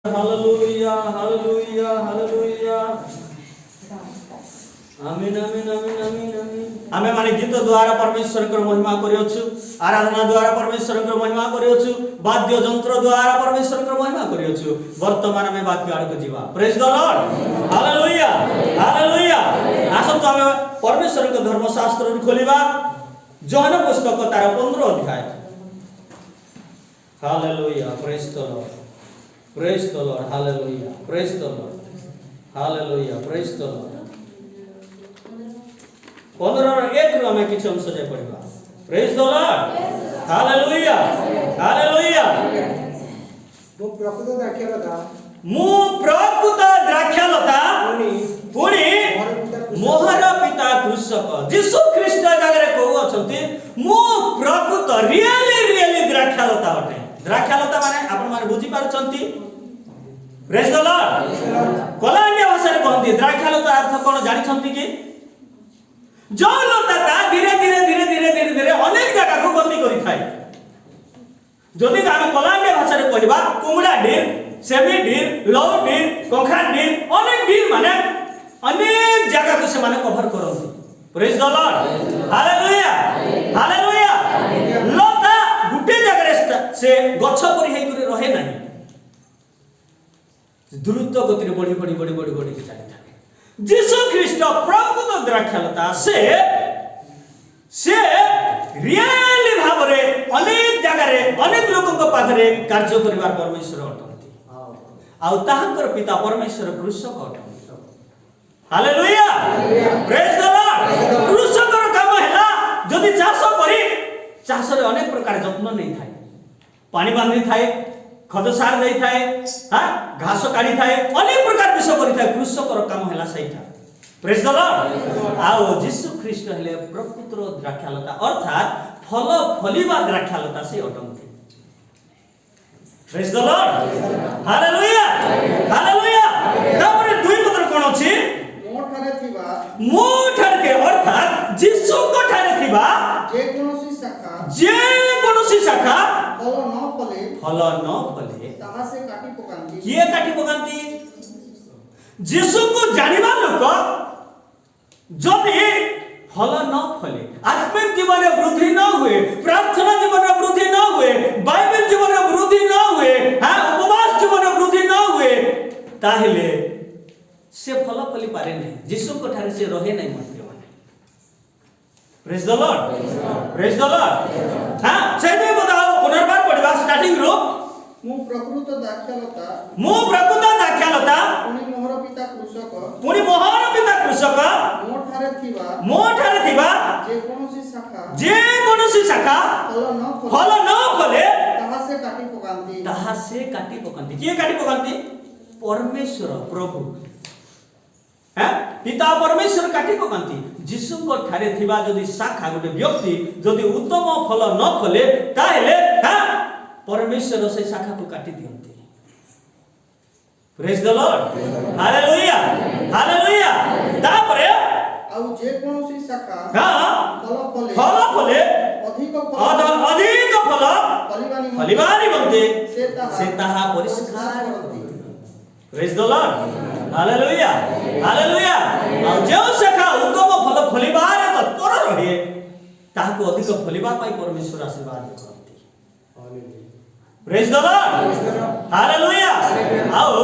Hallelujah, hallelujah, hallelujah. आमीन आमीन आमीन आमीन आमीन। आमे माने गीत द्वारा परमेश्वर को महिमा करियोछु, आराधना द्वारा परमेश्वर को महिमा करियोछु, वाद्य यंत्र द्वारा परमेश्वर को महिमा करियोछु। वर्तमान में वाक्य आड़ को जीवा। Praise the lord. Hallelujah, hallelujah. आसो तो आमे परमेश्वर को धर्मशास्त्र खोलिबा योहन पुस्तक तार 15 अध्याय। Hallelujah, praise the Lord. Praise the Lord, hallelujah, praise the Lord, hallelujah, praise the Lord. 15:1 ରୁ ଆମେ କିଛି ଅଂଶ ଯାଇ ପଢିବା। Praise the Lord, hallelujah, hallelujah. ମୁଁ ପ୍ରକୃତ ଦ୍ରାକ୍ଷାଲତା ପୁଣି ମୋହର ପିତା କୃଷକ। ଯୀଶୁ ଖ୍ରୀଷ୍ଟ ଜାଗାରେ କହୁ ଅଛନ୍ତି ମୁଁ ପ୍ରକୃତ ରିଏଲି ଦ୍ରାକ୍ଷାଲତା ଅଟେ। द्राक्षालता माने आपण माने बुझी पारछंती। Praise the lord. कोलांडिया भाषा रे कहंती द्राक्षालता अर्थ कोन जानि छंती कि जो लता धीरे धीरे अनेक जगह को गति करि थाई। जदि हम कोलांडिया भाषा रे कहबा कुमड़ा डीर, सेमी डीर, लव डीर, कोखा डीर, अनेक डीर माने अनेक जगह को से माने कवर करंती। Praise the lord. Hallelujah, hallelujah. लता गुटे जगह से गछ परि हेइ करे रहे नाही, द्रुत गति रे बढ़ी के चली थाके। यीशु ख्रीष्ट प्रकृत द्राक्षालता से रियली भाबरे अनेक जगह रे अनेक लोकन को पाखरे कार्य करिवार परमेश्वर अटंती। आ ताहाकर पिता परमेश्वर कृषक अटंती। Hallelujah, praise the lord. कृषकर काम हैला जदि चाष रे अनेक प्रकार जत्न नै थाए, पानी बांधी थाए, खत सार दे थाए, घास काढ़ी थाए, अनेक प्रकार विषय करि थाए। कृषकर काम हैला सहीटा। Praise the lord. आ यीशु ख्रीष्ट हेले प्रकृत द्राक्षालता अर्थात फल फलिबा द्राक्षालता से अटंती। Praise the lord. Hallelujah, hallelujah. तापर दुई पत्र कोन अछि मोठारे के अर्थात यीशु को ठारे थिबा जे कोनोसी शाखा फल न फले ताहा से काटी पकांती। किए काटी पकांती? यीशु को जानिबा लोक जदि फल न फले, आत्मिक जीवन में वृद्धि न हुए, प्रार्थना जीवन में वृद्धि न हुए, बाइबल जीवन में वृद्धि न हुए, उपवास जीवन में वृद्धि न हुए, ताहेले से फल फली पारे नहीं। यीशु को ठारे से रहे नहीं मंदिर माने। Praise the lord, praise the Lord. हां सेते बताओ पुनर्बार पढ़िबा स्टार्टिंग रो। मु प्रकृत द्राक्षालता पुनि मोहर पिता कृषक मोठारे थिबा जे कोनोसी शाखा फल न फले ताहा से काटी पकांती। किए काटी पकांती? परमेश्वर प्रभु पिता परमेश्वर काटी पकांती। यीशु को ठारे थिबा जदि शाखा गोटे व्यक्ति जदि उत्तम फल न फले ताहेले परमेश्वर से शाखा को काटी दियंती। Praise the lord. Hallelujah, hallelujah. तापरे आउ जे कोनोसी शाखा फल फले अधिक फल फलिबानी बनते से ताहा परिष्कार करती। Praise the lord. Hallelujah, hallelujah. आ जो शाखा उत्तम फल फलिबार तत्पर रहे ताहा को अधिक फलिबा पाई परमेश्वर आशीर्वाद करती। Hallelujah, praise the lord. Hallelujah. आओ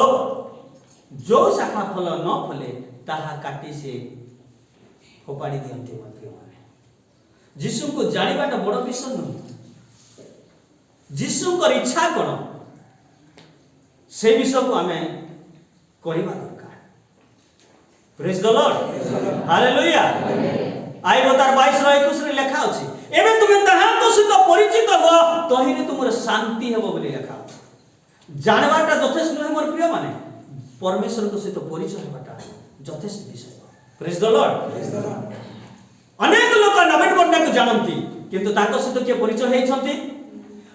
जो शाखा फल न फले ताहा काटी से फोपाड़ी दियंती मंत्री माने। यीशु को जानिबाटा बड़ विषय नहीं। यीशु को इच्छा कोन से विषय को हमें कहबा दरकार। Praise the lord. हालेलुया। आई बतार 22:21 रे लिखा अछि एबे तुमे ताहा को सहित परिचित हो तहिने तुमर शांति हेबो बोली लिखा अछि। जानबाटा यथेष्ट नहे मोर प्रिय माने परमेश्वर को सहित परिचय हेबाटा यथेष्ट विषय। Praise the Lord. अनेक लोक नवीन पट्टनायक को जानती किंतु ताको सहित के परिचय हेइ छंती।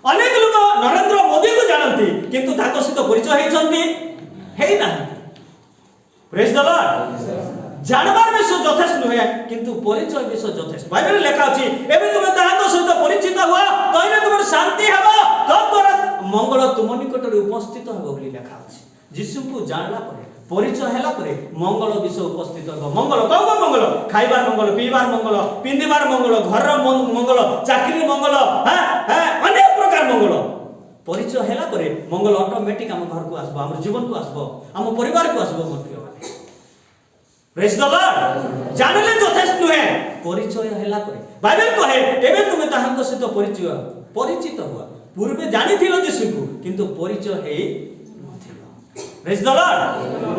अनेक लोक नरेंद्र मोदी को जानती किंतु ताको सहित परिचय हेइ छंती हेइ नाही। Praise the Lord. जानबार विषय यथेष्ट नुहे किंतु परिचय विषय यथेष्ट। बाइबल लिखा अछि एबे तुमे ताहाको सहित परिचित हुआ तहिने तुमर शांति हेबो तद्वारा मंगल तुम निकट रे उपस्थित हेबो बोली लिखा अछि। यीशु को जानला परे परिचय हैला परे मंगल विषय उपस्थित हो। मंगल कौ मंगल खाइबार मंगल पीबार मंगल पिंदिबार मंगल घर मंगल चाकरी मंगल अनेक प्रकार मंगल परिचय हैला परे मंगल ऑटोमेटिक हम घर को आसबो हम जीवन को आसबो हम परिवार को आसबो। मोर प्रिय भाई प्रेज द लॉर्ड जानले यथेष्ट नुहे परिचय हैला परे बाइबल कहे एबे तुमे ताहांक सहित परिचित हुआ पूर्वे जानिथिलो यीशु को किंतु परिचय हे नथिलो। प्रेज द लॉर्ड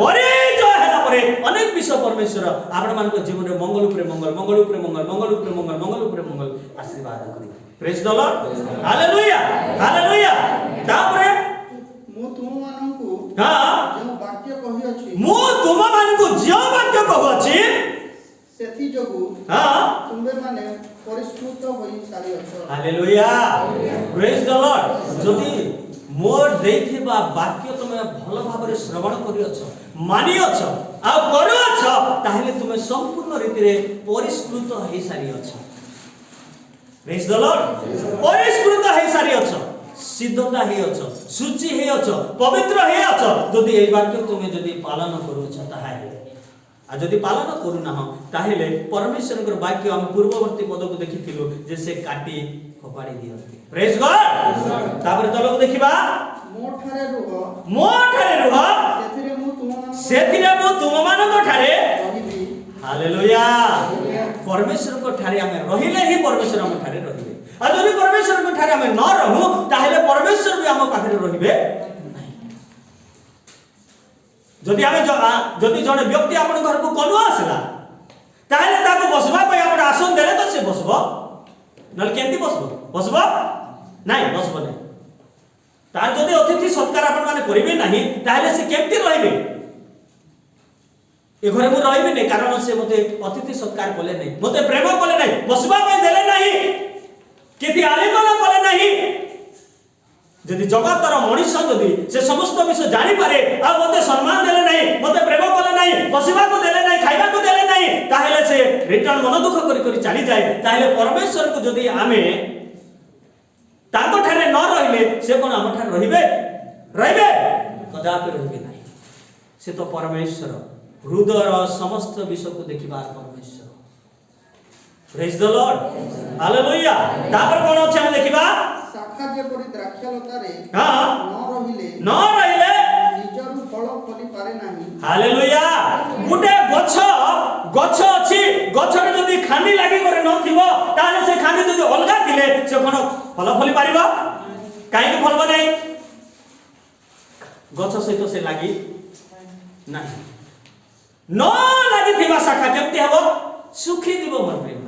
परिचय हैला परे अनेक विषय परमेश्वर आपण मान को जीवन रे मंगल उपरे मंगल मंगल उपरे मंगल मंगल उपरे मंगल मंगल उपरे मंगल आशीर्वाद करी। Praise the lord hallelujah hallelujah. तापरे मु तुम माननकु हां जो वाक्य कहि अछि मु तुम माननकु जो वाक्य कहू अछि सेथि जगु हां तुमे माने परिष्कृत होई सारी अछ। Hallelujah praise the lord. जदि मोर देथिबा वाक्य तुमे भल भाबरे श्रवण करि अछ मानि अछ आ करू अछ ताहेले तुमे संपूर्ण रीति रे परिष्कृत होई सारी अछ। प्रेज द लॉर्ड परिष्कृत होई सारी अछ सिद्धता हे अछ सूची हे अछ पवित्र हे अछ जदि ए वाक्य तुमे जदि पालन करू अछ ताहेले आ जदि पालन करू ना ताहेले परमेश्वर वाक्य हम पूर्ववर्ती पद को देखिथिलु जे से काटी फोपाड़ी दियंती। Praise God. तापर तलक देखिबा मोठारे रुह सेथिरे मु तुम मानक ठारे रहिबी। हालेलुया परमेश्वर को ठारे हमें रहिले ही परमेश्वर हम ठारे रहिबे आ जदि परमेश्वर को ठारे हमें न रहू ताहेले परमेश्वर भी हम पाखरे रहिबे नहीं। जदि हमें जदि जने व्यक्ति अपन घर को कोन आसला ताहेले ताको बसबा पय आपण आसन देले तो से बसबो नल केंती बसबो नहीं बसबो नहीं। तार जदि अतिथि सत्कार आपण माने करिवे नहीं ताहेले से केंती रहिबे ए घरे मु रहिबे नहीं कारण से मते अतिथि सत्कार कले नहीं मते प्रेम कले नहीं बसबा पय देले नहीं केति आलिंगन कले नहीं। जदि जगतर मनीष जदि से समस्त विषय जानी पारे आ मते सम्मान देले नहीं मते प्रेम कले नहीं बसबा को देले नहीं खाइबा को देले नहीं ताहेले से रिटर्न मन दुख करी करी चली जाए ताहेले परमेश्वर को जदि आमे ताको ठारे न रहिले से कोन हम ठारे रहिबे कदापि रहिबे नहीं। से तो परमेश्वर हृदयर समस्त विषय को देखिबार परमेश्वर। Praise the lord hallelujah. तापर कोन अछि हम देखिबा शाखा जे परि द्राक्षालता रे हां न रहिले निजरु फल फली पारे नाही। हालेलुया गुटे गछ अछि गछ रे जदी खानी लागि करे नथिबो ताले से खानी जदी अलगा थिले से कोन फल फली पारिबो काहे कि फलबो नाही गछ सहित से लागि नाही न लागि थिबा शाखा केमते हेबो सुखी दिबो मोर प्रेम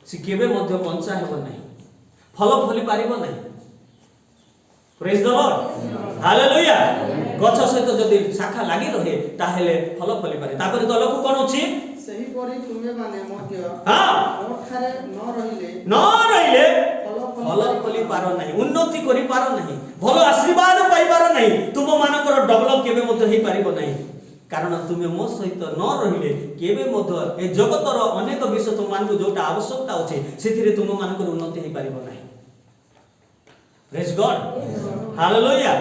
से केबे मध्य पंचा हेबो नाही फल फली पारिबो नाही। Praise the lord hallelujah. गछ सहित जदी शाखा लागि रहे ताहेले फल फली पारे। तापर दलको कोन अछि सही परि तुमे माने मध्य हां मोठारे न रहिले फल फली पारो नाही उन्नति करि पारो नाही भलो आशीर्वाद पाई पारो नाही तुम मानकर डेवलप केबे मध्य हे पारिबो नाही कारण तुमे मो सहित न रहिले केबे मध्य ए जगतर अनेक विषय तुम मान को जोटा आवश्यकता अछि सेथिरे तुम मानकर उन्नति हे पारिबो नाही। Praise God hallelujah.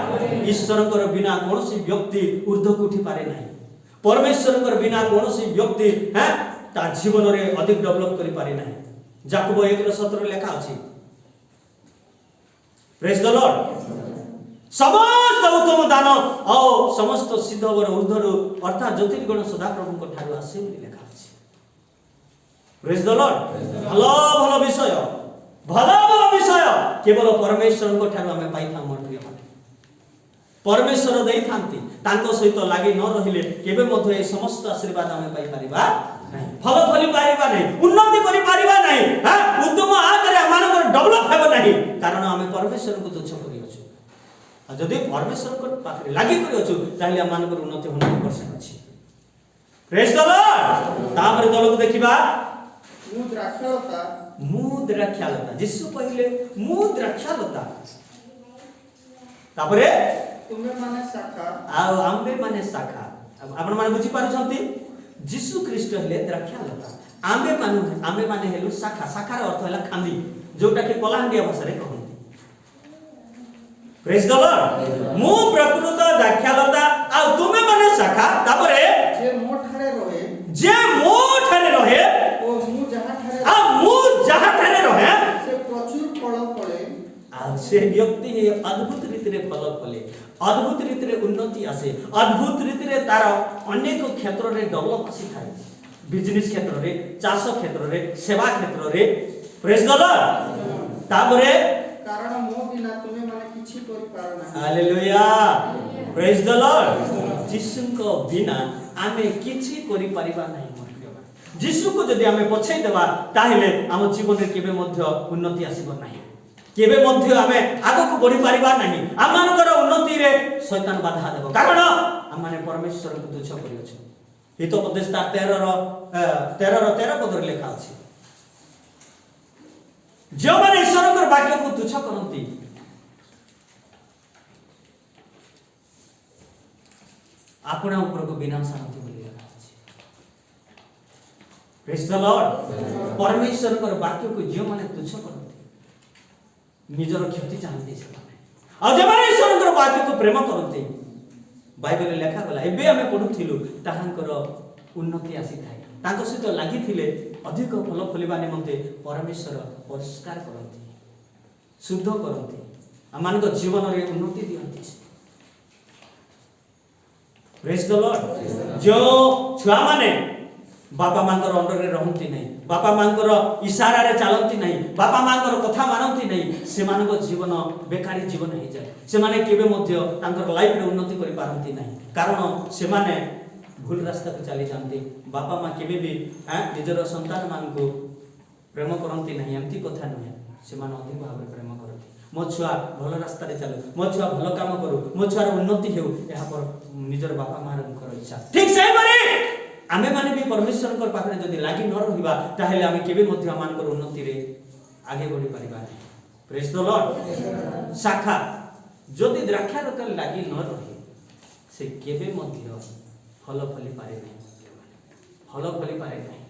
ईश्वरकर बिना कोनोसी व्यक्ति ऊर्ध्व को उठी पारे नाही परमेश्वरकर बिना कोनोसी व्यक्ति ता जीवन रे अधिक डेवलप करि पारे नाही। याकूब 1:17 लेखा अछि। प्रेज द लॉर्ड समस्त उत्तम दान और समस्त सिद्ध वर ऊर्ध्व अर्थात ज्योतिर्गण सदा प्रभु को ठारू आसे बोली लेखा अछि। प्रेज द लॉर्ड भलो विषय केवल परमेश्वर को ठारू हमें पाई था मोर प्रिय भाई परमेश्वर देई थांती तांको सहित लागि न रहिले केबे मध्य ए समस्त आशीर्वाद हमें पाई परिबा नहीं फल फली पारिबा नहीं उन्नति करि पारिबा नहीं उद्यम आ करे मानकर डेवलप हेबो नहीं कारण हमें परमेश्वर को तुच्छ करि अछु आ जदि परमेश्वर को पाखरे लागि करि अछु ताहले हम मानकर उन्नति 100% अछि। Praise the Lord. तापर दलक देखिबा मु द्राक्षालता यीशु पहिले मु द्राक्षालता तापरे तुमे माने शाखा आ आम्बे माने शाखा आपण माने बुझी पारु छथि यीशु ख्रीष्ट हेले द्राक्षालता आम्बे माने हेलु शाखा शाखार अर्थ हैला खांदी जोटा कि कलाहांडिया भाषा रे कहନ୍ତି। प्रेज द लॉर्ड मु प्रकृत दाख्यालता आ तुमे माने शाखा तापरे जे मो ठारे रहे जे मो ठारे रहे ओ मु जहा ठारे आ मु जहा ठारे रहे से प्रचुर फल फले आ से व्यक्ति अद्भुत रीति रे फल फले अद्भुत रीति रे उन्नति आसे अद्भुत रीति रे तार अनेक क्षेत्र रे डेवलप आसी थाए बिजनेस क्षेत्र रे चाष क्षेत्र रे सेवा क्षेत्र रे प्रेज द लॉर्ड तापरे कारण मो बिना तुमे माने किछि करि पार ना हालेलुया प्रेज द लॉर्ड जीसुको बिना आमे किछि करि परिबा नाही मत जीसु को जदि आमे पछै देबा ताहेले हम जीवन रे केबे मध्य उन्नति आसीबो नाही केबे मध्य आमे आगो को बढ़ी परिबा नाही आमानकर उन्नति रे शैतान बाधा देबो कारण हम माने परमेश्वर को तुच्छ करि अछि हितोपदेश 13 पद रे लिखा अछि जो माने ईश्वर को वाक्य को तुच्छ करंती आपना ऊपर को विनाश आनती बोली लिखा अछि प्रेज द लॉर्ड परमेश्वर को वाक्य को जो माने तुच्छ करंती निजर क्षति चाहते से माने आ जे माने ईश्वर को वाक्य को प्रेम करंती बाइबल रे लिखा गला एबे हमें पढुथिलु ताहांकर उन्नति आसी थाए तांको सहित लागि थिले अधिक फल फलिबा निमंते परमेश्वर परिष्कार करंती शुद्ध करंती आमान को जीवन रे उन्नति दियंती प्रेज द लॉर्ड जो छुआ माने बापा मांकर अंडर रे रहंती नहीं बापा मांकर इशारा रे चलंती नहीं बापा मांकर कथा मानंती नहीं से मानको जीवन बेकारी जीवन हे जाय से माने केबे मध्य तांकर लाइफ रे उन्नति करि पारंती नहीं कारण से माने भूल रास्ता को चली जानते बापा मां केबे भी निजर संतान मान को प्रेम करंती नहीं एमती कथा नहीं से मान अधिक भाव रे प्रेम करंती मो छुआ भल रास्ता रे चलो मो छुआ भल काम करू मो छुआर उन्नति हेउ एहा पर निजर बापा मां रे इच्छा ठीक से बरे आमे माने भी परमेश्वर को पाखरे जदी लागि न रहिबा ताहेले आमे केबे मध्य मान को उन्नति रे आगे बढ़ी परिबा प्रेज द लॉर्ड शाखा जदी द्राक्षा रतल लागि न रही से केबे मध्य फल फली पारे नहीं फल फली पारे नहीं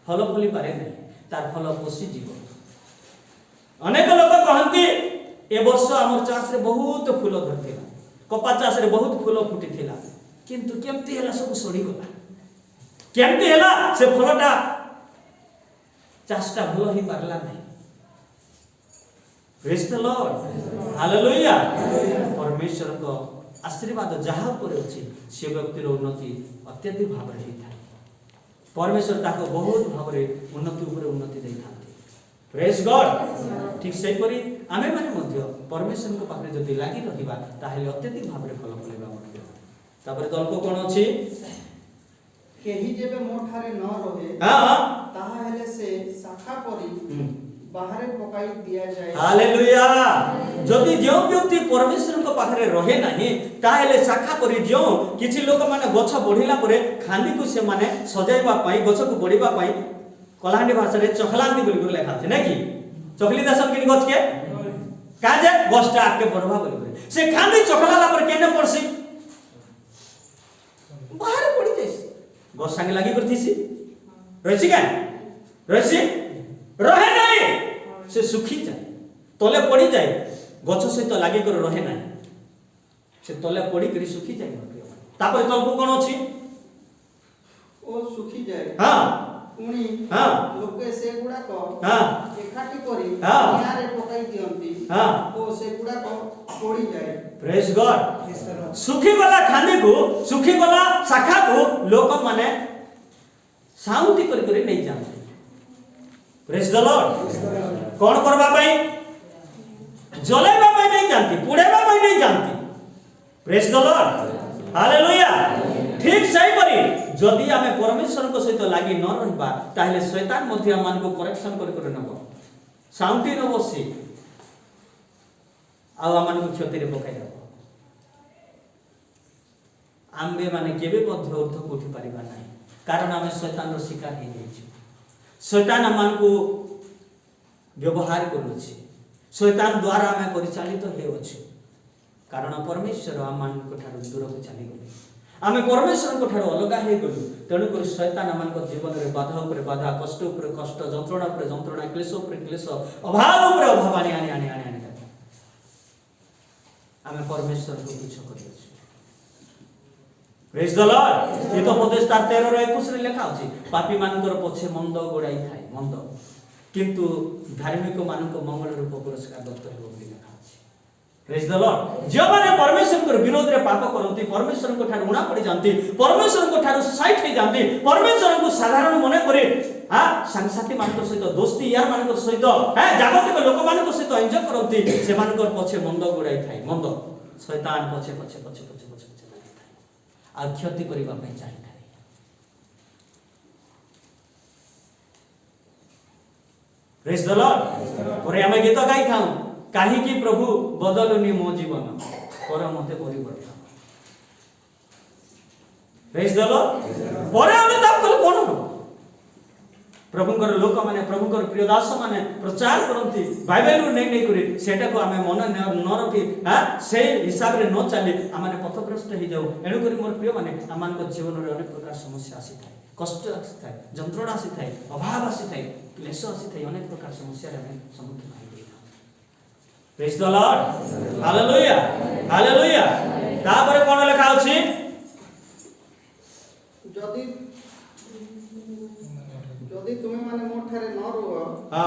फल फली पारे नहीं तार फल पोषी जीव अनेक लोक कहंती ए वर्ष हमर चाष रे बहुत फूल धरथिला कपा चाष रे बहुत फूल फुटिथिला किंतु केमती हला सब सड़ी गला केमती हला से फलटा चाषटा भलो ही पारला नहीं प्रेज द लॉर्ड हालेलुया परमेश्वर को आशीर्वाद जहा पर अछि से व्यक्ति रो उन्नति अत्यधिक भाव रे हिता परमेश्वर ताको बहुत भाव रे उन्नति ऊपर उन्नति देई थांती प्रेज गॉड ठीक से परी आमे माने मध्य परमेश्वर को पाखरे जदी लागि रहिबा ताहेले अत्यधिक भाव रे फल फलेबा मध्य तापर तल्प कोन अछि केही जेबे मो ठारे न रहे हां ताहा हेले से शाखा परी बाहरे पकाई दिया जाए हालेलुया जदी जो व्यक्ति परमेश्वर को पाखरे रहे नाही ताहेले शाखा परी जो किछि लोक माने गछ बढ़िला परे खांदी को से माने सजाइबा पई गछ को बढ़िबा पई कलाहांडी भाषा रे चखलांदी बोली कर लेखा छै नै कि चखली दसन किन गछ के काजे गछटा आके बढ़वा बोली से खांदी चखलाला पर केने पड़सी बाहर पड़ी जाइस गछ संगे लागि करथिसी रहछि का रहछि रहे नहीं से सुखी जाए तले पड़ी जाए गछ सहित लागि कर रहे नहीं से तले पड़ी करी सुखी जाए तापर तलको कोन अछि ओ सुखी जाए हां पुणी हां लोके से गुडा को हां एकाठी करी हां यारे पकाई दियंती हां ओ से गुडा को पड़ी जाए प्रेज गॉड सुखी वाला खाने को सुखी वाला शाखा को लोक माने साउंडी करी नहीं जानते प्रेज द लॉर्ड कौन करबा पई जलेबा पई नहीं जानती पुड़ेबा पई नहीं जानती प्रेज द लॉर्ड हालेलुया ठीक सही परी जदी आमे परमेश्वर को सहित लागि न रहबा ताहेले शैतान मध्य मान को करेक्शन कर नबो शांति न बसी आ मान को क्षति रे पकाई दबो आम्बे माने केबे मध्य अर्थ को उठी परिबा नाही कारण आमे शैतान रो शिकार हे जाई शैतान मान को व्यवहार करूछि शैतान द्वारा आमे परिचालित हे अछि कारण परमेश्वर आमान को ठारो दूर को चली गले आमे परमेश्वर को ठारो अलगा हे गलु तेनु कर शैतान आमान को जीवन रे बाधा ऊपर बाधा कष्ट ऊपर कष्ट जंत्रणा ऊपर जंत्रणा क्लेश ऊपर क्लेश अभाव ऊपर अभाव आनी आमे परमेश्वर को तुच्छ करि अछि। Praise the Lord. ये तो उपदेश 13:21 रे लिखा अछि, पापी मानकर पछे मंद गोड़ाई थाए मंद, किंतु धार्मिक मानक मंगल रूप पुरस्कार दत्त हेबो बोली लिखा अछि। Praise the Lord. जो माने परमेश्वर को विरोध रे पाप करंती, परमेश्वर को ठार उणा पड़ी जानती, परमेश्वर को ठार साइड हे जानती, परमेश्वर को साधारण मने करे सांसाथी मानक सहित दोस्ती यार मानक सहित जागतिक लोक मानक सहित एंजॉय करंती, से मानकर पछे मंद गोड़ाई थाए मंद, शैतान पछे पछे पछे पछे पछे लागि थाए आ क्षति करिबा पई चाहि थाए। Praise the Lord. परे हम गीत गाई थाउ, काहे कि प्रभु बदलुनी मो जीवन पर मते परिवर्तन। Praise the Lord. परे हम ताप कल कोन हो प्रभुकर लोक माने प्रभुकर प्रिय दास माने प्रचार करंती, बाइबल रो नै करी सेटा को हमें मन न रखी से हिसाब रे न चली आमाने पथभ्रष्ट हे जाऊ। एणु करी मोर प्रिय माने आमान को जीवन रे अनेक प्रकार समस्या आसी थाए, कष्ट आसी थाए, जंत्रणा आसी थाए, अभाव आसी थाए, क्लेश आसी थाए, अनेक प्रकार समस्या रे हमें सम्मुखीन होई देई। Praise the lord. Hallelujah hallelujah. तापर कोन लेखा अछि, जदि तुमे माने मोर ठारे न रुह आ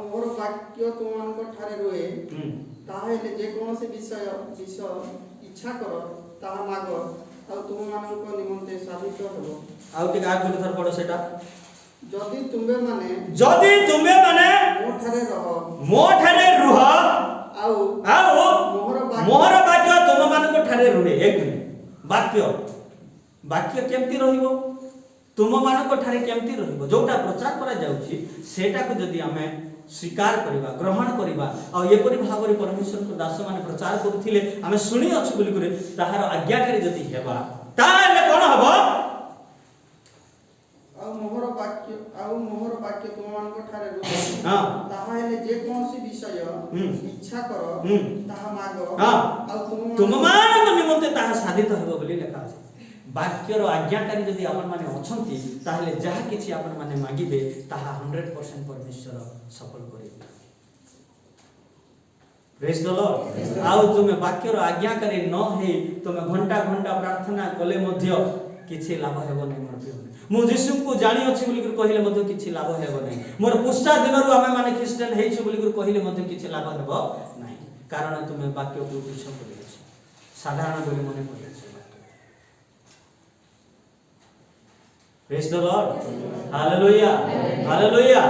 मोर वाक्य तुम मानक ठारे रुहे, ताहेले जे कोनोसी विषय इच्छा कर ताहा माग आ तुम मानक निमंते साधित हेबो। आउ टिक आग थर पड़ो सेटा, जदि तुमे माने मो ठारे रुह आउ मोहर वाक्य तुम मानक ठारे रुहे। एक मिनिट, वाक्य केमती रहिबो, तुम मानक ठारे केमती रहिबो, जोटा प्रचार करा जाउची सेटा को जदी हमें स्वीकार करिबा, ग्रहण करिबा आ एपरि भाबरे परमेश्वर को दास माने प्रचार करथिले हमें सुनी अछि बोली करे ताहार आज्ञाकारी जदी हेबा, ताले कोन हबो, आउ मोहर वाक्य तुम मानक ठारे रुहे, ताहा हेले जे कोनोसी विषय इच्छा कर ताहा माग आ तुम मानक निमंते ताहा साधित हेबो बोली लेखा अछि। वाक्यर आज्ञाकारी जदि आपण माने अछंती ताहले जहा किछि आपण माने मागिबे ताहा 100% परमेश्वर सफल करिबे। Praise the Lord. आउ तुमे वाक्यर आज्ञाकारी न हे तुमे घंटा घंटा प्रार्थना कले मध्य किछि लाभ हेबो नै। मोर प्रिय मु यीशु को जानि अछि बोली कहिले मध्य किछि लाभ हेबो नै। मोर पुष्टा दिनरु हमें माने क्रिश्चियन हेछि बोली कहिले मध्य किछि लाभ हेबो नै, कारण तुमे वाक्य को तुच्छ करि अछि, साधारण बोली मने करि अछि। Praise the lord. Hallelujah hallelujah.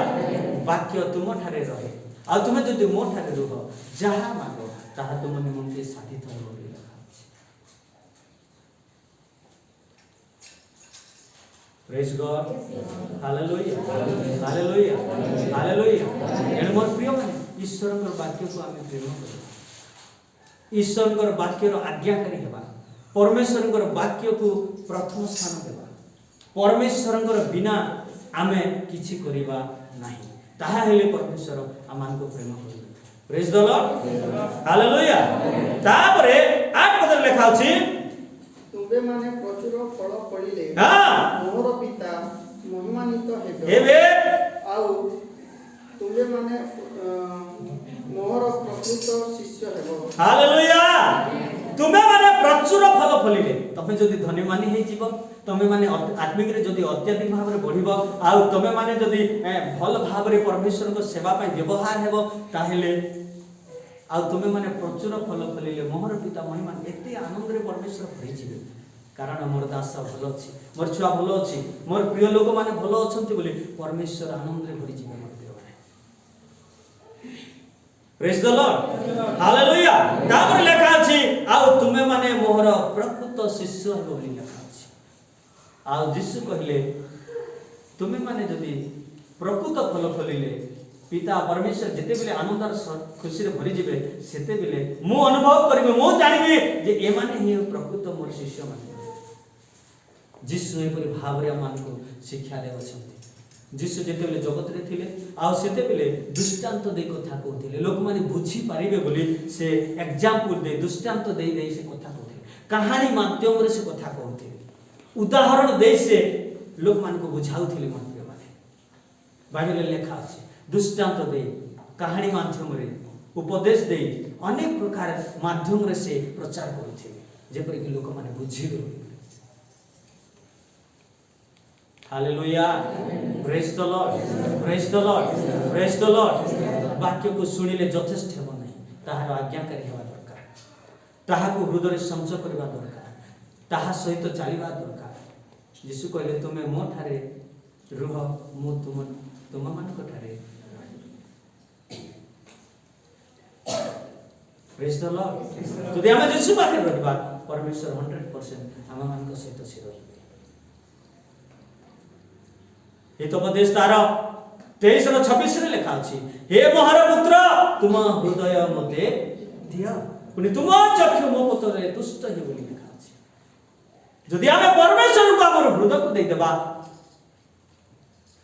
वाक्य तुम ठारे रहे आ तुमे जदि मो ठारे रुह, जहा मागो ताहा तुम निमंते साधित हेबो बोली लिखा अछि। Praise God. Hallelujah hallelujah hallelujah. एण मोर प्रिय माने ईश्वरकर वाक्य को आमे प्रेम करू, ईश्वरकर वाक्यर आज्ञाकारी हेबा, परमेश्वरकर वाक्य को प्रथम स्थान देबा, परमेश्वरंकर बिना आमे किछि करिबा नाही, ताहा हेले परमेश्वर आमान को प्रेम करिबे। Praise the lord. हालेलुया। तापरे 8 पद लेखा अछि, तुबे माने प्रचुर फल पड़िले मोर पिता महिमान्वित हेबे आउ तुबे माने मोर प्रकृत शिष्य हेबो। हालेलुया। तुमे माने प्रचुर फल फलिले, तमे जदि धनी मानी हे जीव, तमे माने आत्मिक रे जदि अत्यधिक भाव रे बढ़िबो आ तमे माने जदि भल भाव रे परमेश्वर को सेवा पय व्यवहार हेबो, ताहेले आ तमे माने प्रचुर फल फलिले मोहर पिता महिमा एते आनंद रे परमेश्वर भरि जिवे, कारण मोर दास भल अछि, मोर छुआ भल अछि, मोर प्रिय लोक माने भल अछंती बोली परमेश्वर आनंद रे भरि जिवे। मोर प्रिय माने प्रेज द लॉर्ड। हालेलुया। तापर लेखा अछि, आ तुमे माने मोहर प्रकृत शिष्य हेबो बोली लेखा अछि। आ यीशु कहिले तुमे माने जदि प्रकृत फल फलिले पिता परमेश्वर जेते बेले आनंद खुशी रे भरि जिवे, सेते बेले मु अनुभव करिबे, मु जानिबे जे ए माने ही प्रकृत मोर शिष्य माने। यीशु एपरि भाव रे मान को शिक्षा देव छथि। यीशु जेते बेले जगत रे थिले आ सेते बेले दृष्टांत दे कथा कहथिले, लोक माने बुझी पारिबे बोली से एग्जांपल दे दृष्टांत दे से कथा कहथिले, कहानी माध्यम रे से कथा कहथिले, उदाहरण दे से लोक मान को बुझाउथिले। मन माने बाइबल लेखा अछि, दृष्टांत दे कहानी माध्यम रे उपदेश दे अनेक प्रकार माध्यम रे से प्रचार करुथिबे जेपरि कि लोक माने बुझिबे। Hallelujah, praise the lord, praise the lord, praise the lord. वाक्य को सुनिले यथेष्ट हेबो नहीं, ताहार आज्ञाकारी हेबा दरकार, ताहाको हृदय संचय करबा दरकार, ताहा सहित चलिबा दरकार। यीशु कहले तुमे मो ठारे रुह, मु तुम मानक ठारे। Praise the lord. जदि आमे यीशु पाखे रहबा परमेश्वर 100% आम मानक सहित से रहबे। हितोपदेश तार 23:26 रे लिखा अछि, हे मोहर पुत्र तुम हृदय मते दिया, पुनि तुम चक्षु मो पुत्र तुष्ट हे बोली लिखा अछि। जदि आमे परमेश्वर को हमर हृदय को दे देबा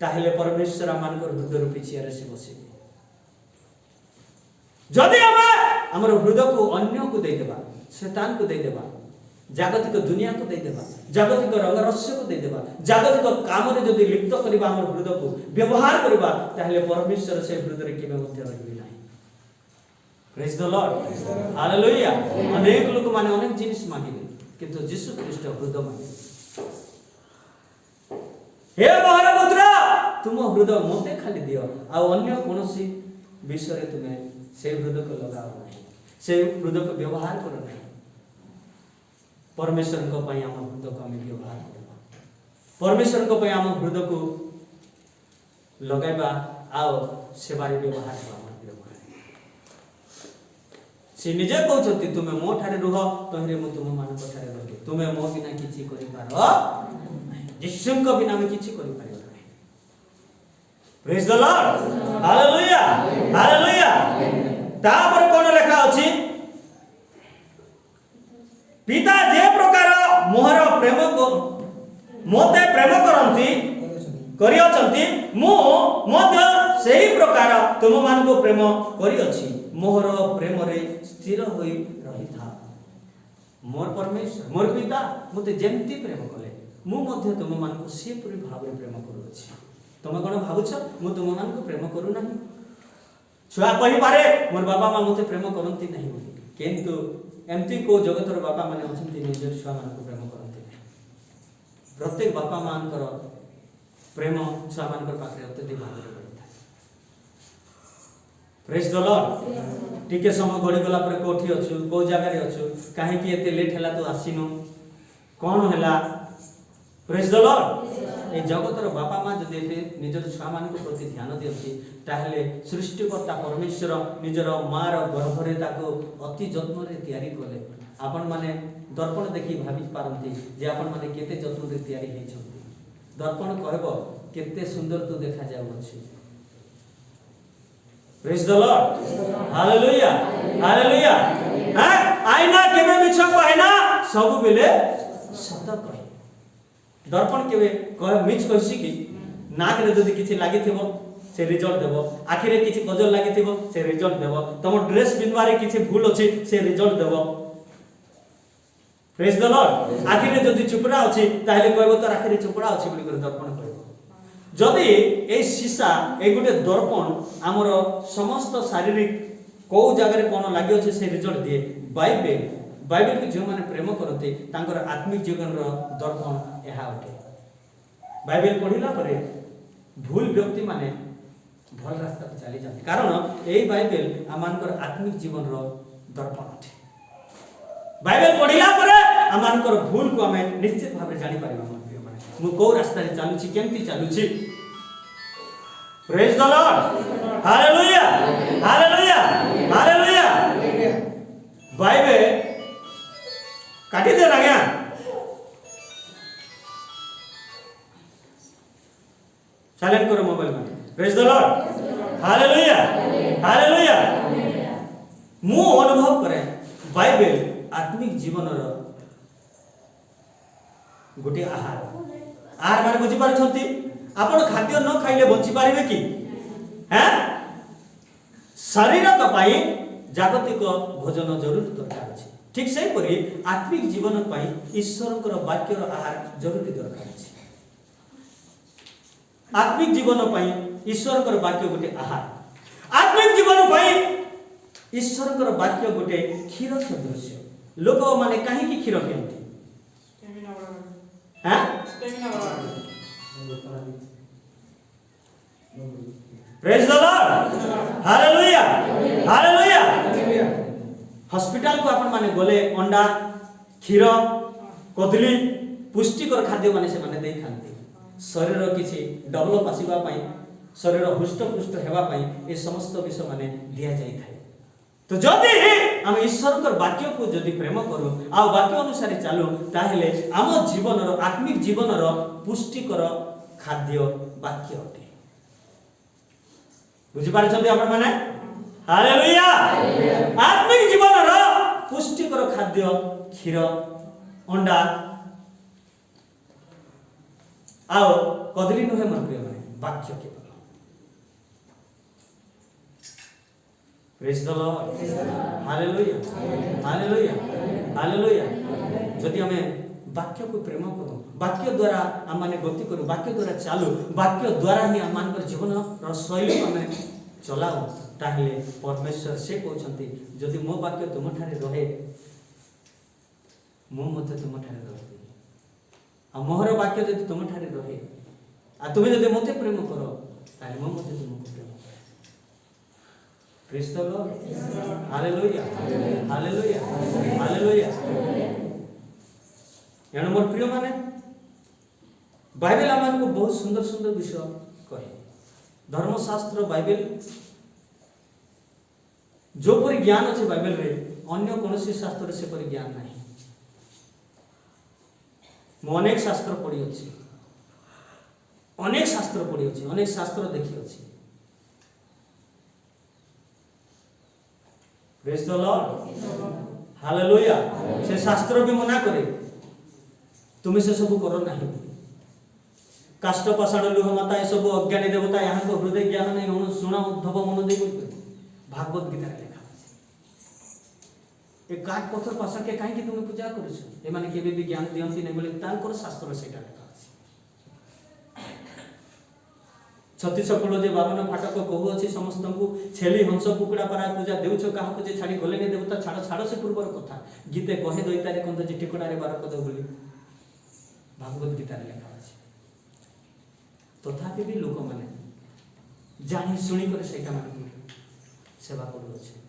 ताहेले परमेश्वर आमान को हृदय रूपी चेयर से बसिबे। जदि आमे हमर हृदय को अन्य को दे देबा, शैतान को दे देबा, जागतिक दुनिया को दे देबा, जागतिक रंग रस्य को दे देबा, जागतिक काम रे जदि लिप्त करबा हमर हृदय को व्यवहार करबा ताहेले परमेश्वर से हृदय केबे मध्य रहबे नाही। Praise the lord, hallelujah. अनेक लोक माने अनेक जिनिस मांगिले किंतु यीशु ख्रीष्ट हृदय मांगे। हे महापुत्र तुम हृदय मते खाली दियो, आ अन्य कोनोसी विषय रे तुमे से हृदय को लगाओ नाही, से हृदय को व्यवहार करो नाही। परमेश्वर को पई हम हृदय को हम व्यवहार करबा, परमेश्वर को पई हम हृदय को लगाइबा आओ सेवारे व्यवहार करबा। से निजे कहउछथि तुमे मो ठारे रुह, तहिरे मु तुम मानक ठारे रहबे। तुमे मो बिना किछि करि पारो, यीशु को बिना हम किछि करि पारिबो नाही। Praise the lord, hallelujah, hallelujah. तापर कोन लेखा अछि, पिता जे प्रकार मोहर प्रेम को मोते प्रेम करंती करियछंती, मु मध्य सेही प्रकार तुम मान को प्रेम करियछि। मोहर प्रेम रे स्थिर होई रहिथा। मोर परमेश्वर मोर पिता मते जेमती प्रेम कले, मु मध्य तुम मान को से पूरी भाव रे प्रेम करूछि। तुम कोन भाबुछ मु तुम मान को प्रेम करू नाही? छुआ कहि पारे मोर बाबा मा मते प्रेम करंती नाही बोली, किंतु एमती को जगतर बापा माने अछंती निज छुआ मान को प्रेम करंती नहीं। प्रत्येक बापा मान कर प्रेम छुआ मान कर पाखरे अत्यधिक भाव रे पड़ता। Praise the Lord. टिके समय गडी गला पर कोठी अछु, को जगह रे अछु, काहे कि एते लेट हला तो आसीनो, कोन हला? Praise the lord. ए जगतर बापा मा जदि एते निजर छुआ मान को प्रति ध्यान दियति ताहले सृष्टिकर्ता परमेश्वर निजर मार गर्भ रे ताको अति जत्न रे तयारी कले। आपण माने दर्पण देखि भाबि पारंती जे आपण माने केते जत्न रे तयारी हे छथि। दर्पण कहबो केते सुंदर तू देखा जाउ अछि। Praise the lord, hallelujah, hallelujah. आईना केबे मिछ कहना, सब बेले सत कहे। दर्पण केबे कह मिछ कहसी कि नाक रे जदि किछि लागि थिबो से रिजल्ट देबो, आखि रे किछि कजल लागि थिबो से रिजल्ट देबो, तम ड्रेस बिनवारे किछि भूल अछि से रिजल्ट देबो। Praise the Lord. आखि रे जदि चुपड़ा अछि ताहेले कहबो तो आखि रे चुपड़ा अछि बोली कर दर्पण कहबो। जदि ए सीसा ए गुटे दर्पण हमर समस्त शारीरिक को जगह रे कोन लागि अछि से रिजल्ट दिए। बाइबल के जो माने प्रेम करते तांकर आत्मिक जीवन रो दर्पण एहा अटे। बाइबल पढिला परे भूल व्यक्ति माने भल रास्ता पे चली जाते, कारण एई बाइबल आमानकर आत्मिक जीवन रो दर्पण अटे। बाइबल पढिला परे आमानकर भूल को हमें निश्चित भाव रे जानि पारिबा मन माने मु को रास्ता रे चालुची केमती चालुची। Praise the lord, hallelujah, hallelujah, hallelujah. Bible काटी दे ना क्या? साइलेंट करो मोबाइल में। Praise the lord, hallelujah, hallelujah. मु अनुभव करे बाइबल आत्मिक जीवन रो गोटे आहार। आहार माने बुझी पारछंती? आपण खाद्य न खाइले बंची पारिबे कि? हैं? शरीर का पाई जागतिक भोजन जरूर दरकार अछि। ठीक से परि आत्मिक जीवन पाई ईश्वरकर वाक्यर आहार जरूरी दरकार अछि। आत्मिक जीवन पाई ईश्वरकर वाक्य गोटे आहार। आत्मिक जीवन पाई ईश्वर वाक्य गोटे क्षीर सदृश लोक माने कहीं क्षीर पियंती praise the lord hallelujah hallelujah. Hospital को आपण माने गले अंडा क्षीर कदली पुष्टिकर खाद्य माने से माने देई खांती शरीर किछि डेवलप आसीबा पई शरीर हुष्ट पुष्ट हेबा पई ए समस्त विषय माने दिया जाई थाए। तो जदि हम ईश्वर वाक्य को जदि प्रेम करू आ वाक्य अनुसार चालू ताहेले आम जीवन आत्मिक जीवन पुष्टिकर खाद्य वाक्य अटे। बुझी पारछन्ती आपण माने हालेलुया। आत्मिक जीवन पुष्टिकर खाद्य क्षीर अंडा आओ कदली नुहे मन प्रिय माने वाक्य केवल। Praise the lord hallelujah hallelujah hallelujah. जदि हमें वाक्य को प्रेम करू वाक्य द्वारा हम माने गति करू वाक्य द्वारा चालू वाक्य द्वारा ही हम मान जीवन र शैली हमें चलाऊ ताहले परमेश्वर से कहउछंती जदि मो वाक्य तुम ठारे रहे मो मते तुम ठारे रहे आ मोहर वाक्य जदि तुम ठारे रहे आ तुमे जदि मते प्रेम करो ताहले मो मते तुमको प्रेम praise the lord hallelujah hallelujah hallelujah. एणु मोर प्रिय माने बाइबल आमान को बहुत सुंदर सुंदर विषय कहे धर्मशास्त्र बाइबल जो परि ज्ञान अच्छे बाइबल रे अन्य कोनोसी शास्त्र से परि ज्ञान नहीं। मो अनेक शास्त्र पढ़ी अछि अनेक शास्त्र पढ़ी अछि अनेक शास्त्र देखि अछि। Praise the lord hallelujah. से शास्त्र भी मना करे तुम्हें से सब करो नहीं काष्ठ पाषाण लुह माता ये सब अज्ञानी देवता यहाँ को हृदय ज्ञान नहीं हो शुणा उद्धव मन दे भागवत गीता लिखा ए काट पत्थर पाषाण के काहे कि तुम पूजा करिस ए माने केबे भी ज्ञान दियंती नहीं बोले तांकर शास्त्र सेटा लिखा छत्तीस कुल जे 52 फाटक कहू अछि समस्त को छेली हंस कुकुड़ा पारा पूजा देउछ काहा को जे छाड़ी गले ने देवता छाड़ छाड़ से पूर्वर कथा गीते कहे दैतारे कंद जे टिकड़ा रे 12 पद बोली भागवत गीता लिखा अछि। तथापि भी लोक माने जानि सुनी कर सेटा माने सेवा करू अछि।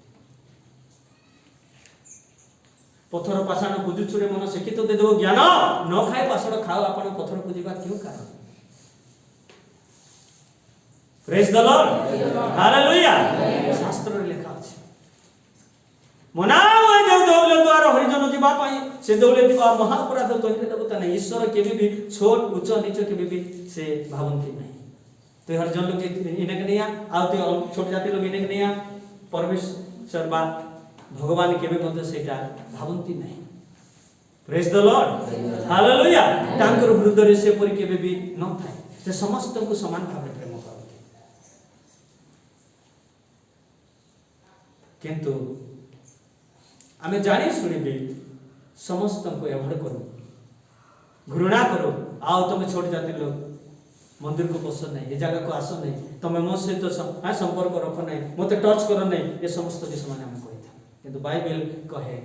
पत्थर पाषाण पूजुछुरे मन शिक्षित दे देबो ज्ञान न खाए पाषाण खाओ आपण पत्थर पूजिबा क्यों कारण। Praise the lord hallelujah. शास्त्र लिखा अछि मना होय जो दौले द्वार हरिजन जीवा पाई से दौले जीवा महाअपराध तोहिरे देवता नहीं ईश्वर केबे भी छोट उच्च नीच केबे भी से भावंती नहीं। तो हरिजन लोग इनेक नया आ तो छोट जाति लोग इनेक नया परमेश्वर बा भगवान केबे मते सेटा भावंती नहीं। Praise the lord hallelujah. तांकर हृदय से परि केबे भी न थाए से समस्त को समान भाव प्रेम करते किंतु आमे जानी सुनी भी समस्त को एवॉइड करो घृणा करो आओ तुम छोट जाति लोग मंदिर को पसंद नहीं ये जगह को आस नहीं तुम मो सहित संपर्क रख नहीं मते टच कर नहीं ये समस्त विषय माने हम कहि था किंतु बाइबल कहे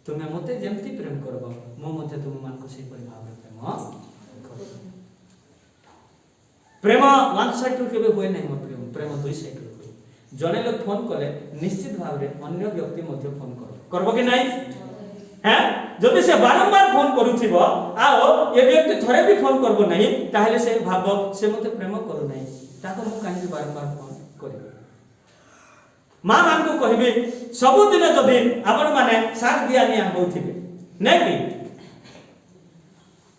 तुमे मते जेमती प्रेम करबो मो मते तुम मान को सेहि परि भाव प्रेम करो। प्रेम वन साइड टू केबे होय नहीं मो प्रेम दुई साइड जने लोग फोन कले निश्चित भाव रे अन्य व्यक्ति मध्य फोन करबो कि नहीं हैं जदि से बारंबार फोन करूथिबो आओ ए व्यक्ति थरे भी फोन करबो नहीं ताहले से भाबो से मते प्रेम करू नहीं ताको मु काहे बारंबार फोन करिबो मां मान को कहबे सब दिन जदि आपण माने साथ दिया नि होथिबे नै कि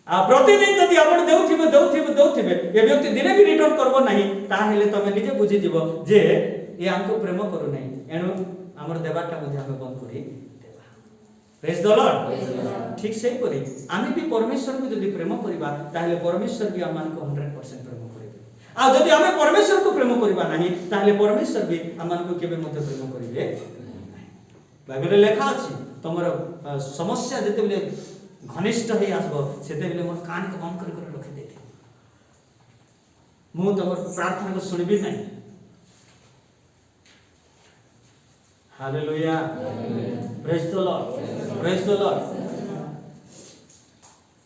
आ प्रतिदिन जदि आपण देउथिबे ए व्यक्ति दिने भी रिटर्न करबो नहीं ताहले तमे निजे बुझि जिवो जे ये हमको प्रेम करू नहीं एनु हमर देवाटा मध्ये हम बंद करी देबा। प्रेज द लॉर्ड ठीक से करी आमी भी परमेश्वर को जदि प्रेम करिबा ताहले परमेश्वर भी आमान को 100% प्रेम करिबे आ जदि हमें परमेश्वर को प्रेम करिबा नहीं ताहले परमेश्वर भी आमान को केबे मध्ये प्रेम करिबे बाइबल लेखा अछि तमर समस्या जते बेले घनिष्ठ हे आसबो सेते बेले मोर कान को बंद कर रखि देते मु तमर प्रार्थना को सुनबी नहीं hallelujah, praise the lord, praise the Lord.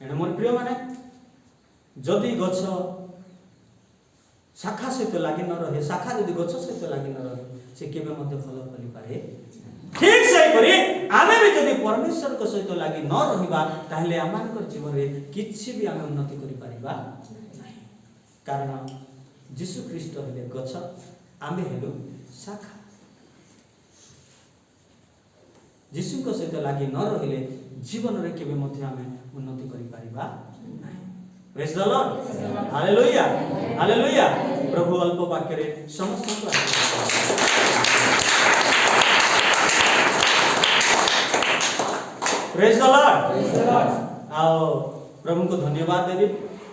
एने मोर प्रिय माने जदि गछ शाखा सहित लगी न रहे, शाखा यदि गछ सहित लगी न रहे से केबे मध्य फल फली पारे। ठीक से करी आमे भी जदि परमेश्वर को सहित लगी न रहिबा ताहले आमानकर जीवन रे किछि भी आमे उन्नति करि पारिबा नाही। कारण यीशु ख्रीष्ट हेले गछ, आमे हेलु शाखा। यीशु को सहित लगी न रहिले जीवन रे केबे मध्य आमे उन्नति करि पारिबा नाही। Praise the lord, hallelujah, hallelujah. प्रभु अल्प वाक्य रे समस्त प्रेज द लॉर्ड। आओ प्रभु को धन्यवाद देबी।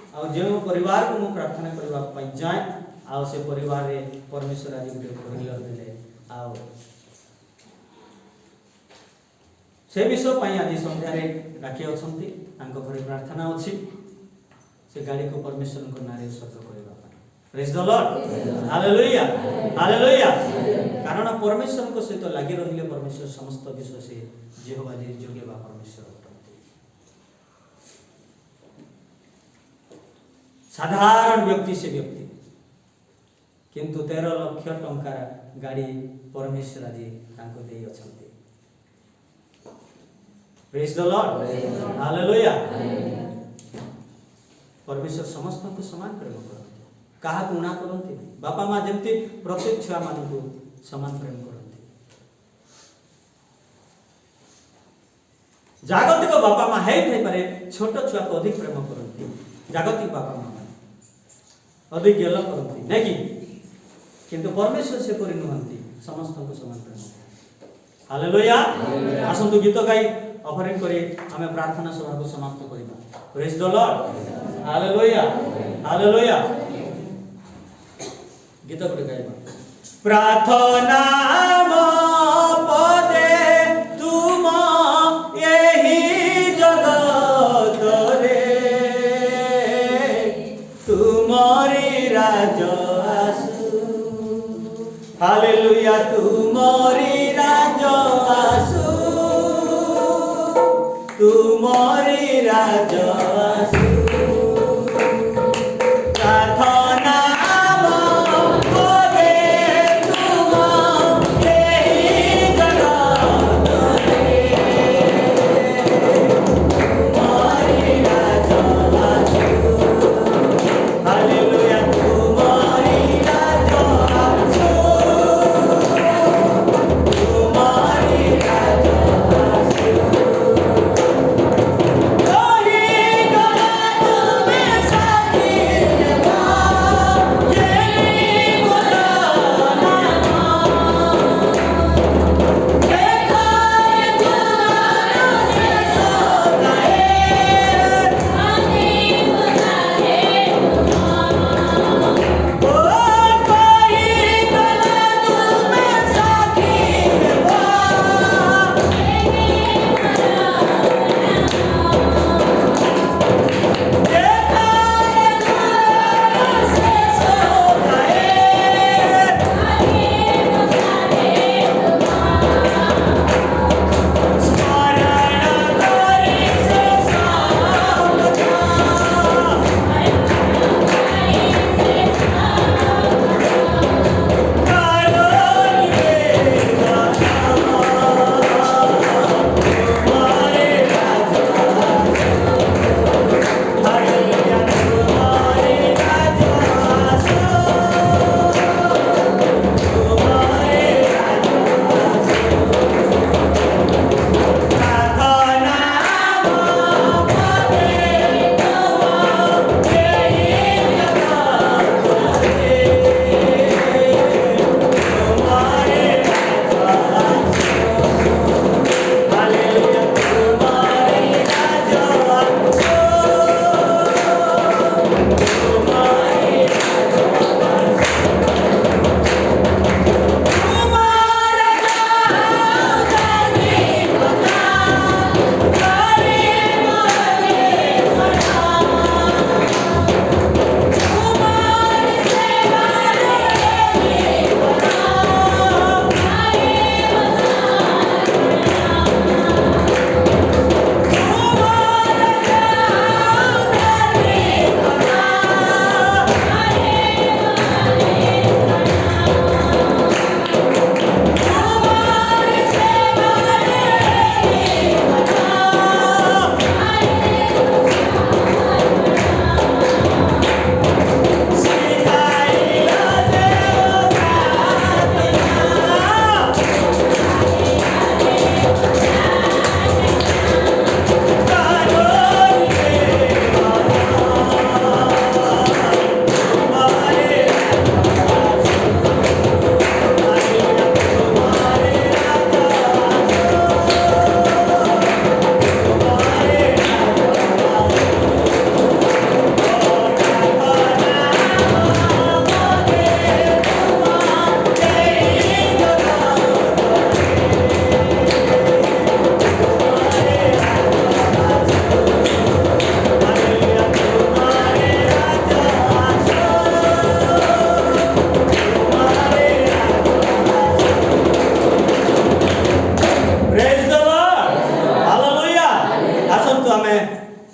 आ जो परिवार को मु प्रार्थना करबा पई जाय आ से परिवार रे परमेश्वर आज गुटे परिवार देले आओ से विषय पई आज संध्या रे डाकी अछंती तांको घरे प्रार्थना अछि से गाड़ी को परमेश्वर को नारे सत्य करबा पई। Praise the lord, hallelujah, hallelujah. कारण परमेश्वर को सहित लागि रहिले परमेश्वर समस्त विषय से यहोवा जी जोगे बा परमेश्वर अटंती। साधारण व्यक्ति से व्यक्ति किंतु 13 लाख टंका गाड़ी परमेश्वर आज तांको देई अछंती। Praise the lord, hallelujah. परमेश्वर समस्त को समान प्रेम करते, कहा गुणा करते। बापा माँ जमती प्रत्येक छुआ मान को समान प्रेम करते। जागतिक बापा माँ है पारे छोट छुआ को अधिक प्रेम करते। जागतिक बापा माँ अधिक गेल करते नहीं कि किंतु परमेश्वर से परि नुहंती समस्त को समान प्रेम। हालेलुया। आसंतु गीत गाई ऑफरिंग करी हमें प्रार्थना सभा को समाप्त करिबा। Praise the lord, hallelujah, hallelujah. गीत गुटे गाइबा। प्रार्थना पदे तुम यही जगत रे तुमरी राज आसु। हालेलुया, तुमरी राज आसु, तुमरी राज आसु।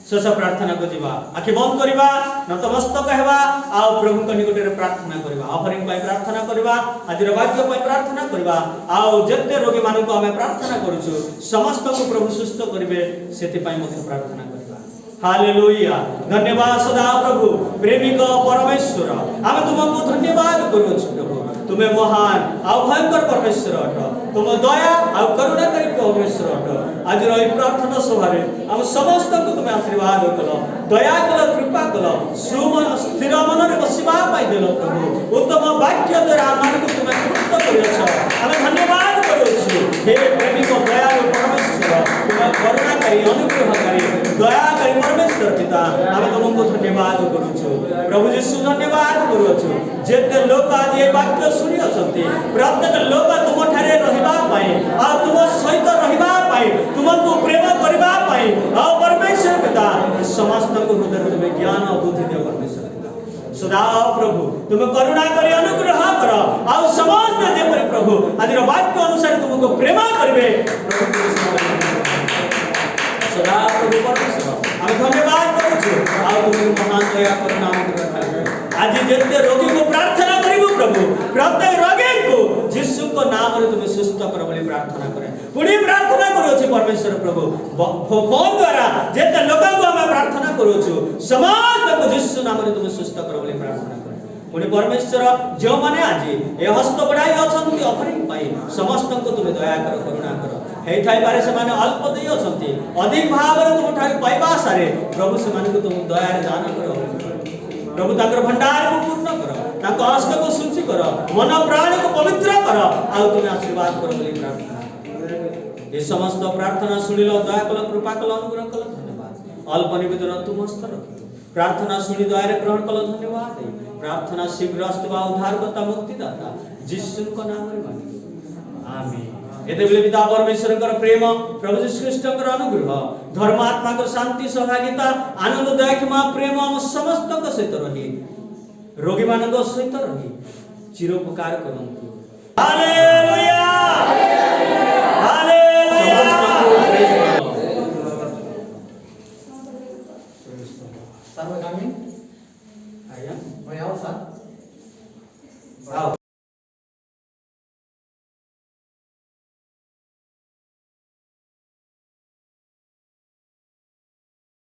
शेष प्रार्थना को जीवा आखि बंद करवा नतमस्तक हेबा आ प्रभु को निकट रे प्रार्थना करवा ऑफरिंग पाई प्रार्थना करवा आज वाक्य पाई प्रार्थना करवा आ जते रोगी मानु को हमें प्रार्थना करूछु समस्त को प्रभु सुस्थ करिवे सेति पाई मते प्रार्थना करवा हालेलुया धन्यवाद सदा प्रभु प्रेमिक परमेश्वर आमे तुमको धन्यवाद करूछु प्रभु तुम्हें महान आ भयंकर परमेश्वर अट तुम दया आ करुणाकारी परमेश्वर अट आज रही प्रार्थना सभा रे हम समस्त को तुम्हें आशीर्वाद कल दया कल कृपा कल स्थिर मन रे बसिबा पाई देल प्रभु उत्तम वाक्य द्वारा मन को तुम्हें तृप्त करियछ हम धन्यवाद करूछु हे प्रेमिक दयालु परमेश्वर तुम करुणाकारी अनुग्रहकारी दयाकारी परमेश्वर पिता हम तुमको धन्यवाद करूछु प्रभु यीशु धन्यवाद करूछु जेते लोक आज ए वाक्य सुनि अछंती प्रत्येक लोक तुम ठारे रहिबा पाई आ तुम सहित रहिबा पाई तुमको प्रेम करबा पाई आ परमेश्वर पिता समस्त को हृदय में ज्ञान और बुद्धि दे परमेश्वर पिता सदा प्रभु तुम करुणा करी अनुग्रह कर आ समस्त जेपरि प्रभु आज वाक्य अनुसार तुमको प्रेम करबे सदा प्रभु परमेश्वर हम धन्यवाद करूछु आ तुम महान दया करुणा अनुग्रह आज जेते रोगी को प्रार्थना करिबो प्रभु प्रत्येक रोगी को यीशु को नाम रे तुम सुस्थ कर बोली प्रार्थना करे पुणी प्रार्थना करो छी परमेश्वर प्रभु फोन द्वारा जेते लोक को हम प्रार्थना करो छी समस्त को यीशु नाम रे तुम सुस्थ कर बोली प्रार्थना करे पुणी परमेश्वर जो माने आज ए हस्त बढ़ाई अछंती ऑफरिंग पाई समस्त को तुम दया कर करुणा कर हे थाई पारे से माने अल्प देई अछंती अधिक भाव रे तुम ठाई पाइबा सारे प्रभु से माने को तुम दया रे दान करो प्रभु ताकर भंडार को पूर्ण कर ताको हस्त को शुचि कर मन प्राण को पवित्र कर आ तुम आशीर्वाद कर बोली प्रार्थना ये समस्त प्रार्थना सुनिलो दया कल कृपा कल अनुग्रह कल धन्यवाद अल्प निवेदन तुम हस्त रख प्रार्थना सुनि दया रे ग्रहण कल धन्यवाद प्रार्थना शीघ्र अस्तवा उद्धारकर्ता मुक्तिदाता यीशु को नाम रे मांगी आमीन एते बेले पिता परमेश्वर कर प्रेम प्रभु यीशु ख्रीष्ट कर अनुग्रह धर्मात्मा कर शांति सहभागिता आनंद दया क्षमा प्रेम हम समस्त को सहित रही रोगी मानक सहित रही चिरोपकार करंतु हालेलुया।